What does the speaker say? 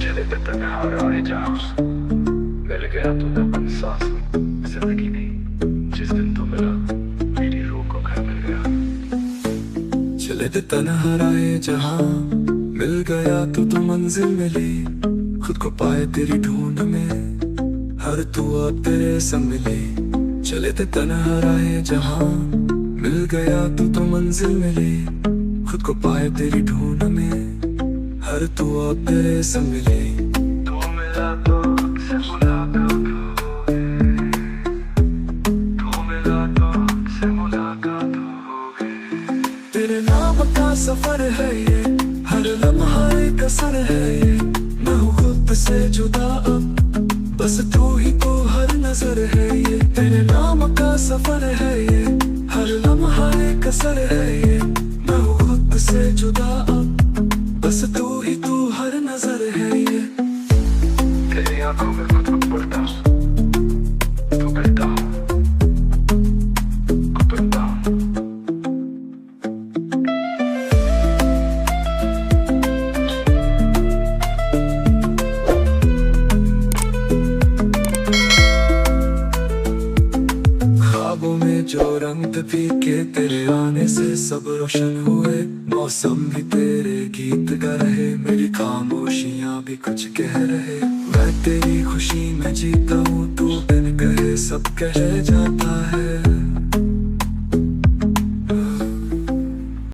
चले पे तन्हा राह जहाँ मिल गया तो अपन सांस जिंदगी नहीं जिस दिन तो मिला मेरी रूह को घर मिल गया। चले पे तन्हा राह जहाँ मिल गया तो मंजिल मिली, खुद को पाए तेरी ढूंढ में हर तू अब तेरे संग मिली। चले थे तन्हा राह जहाँ मिल गया तो मंजिल मिली, खुद को पाए तेरी ढूंढ में हर तू अब तेरे संग मिली। तू मिला तो से मुलाकात हो गई, तू मिला तो से मुलाकात हो गई। तेरे नाम का सफर है ये, हर लम्हा एक असर है ये। मैं हूँ खुद से जुदा अब, बस तू ही तो हर नजर है ये। तेरे नाम का सफर है ये, हर लम्हा एक असर है ये। मैं हूँ खुद से जुदा अब, बस तू ही तू हर नजर है ये। तेरी आंखों में खुद को पढ़ता हूँ, तो कहता हूँ कुपड़ता हूँ। ख्वाबों में जो रंग फीके तेरे आने से सब रोशन हुए। मौसम भी तेरे गीत गा रहे, मेरी खामोशियाँ भी कुछ कह रहे। मैं तेरी खुशी में जीता हूँ, तू बिन कहे सब कह जाता है।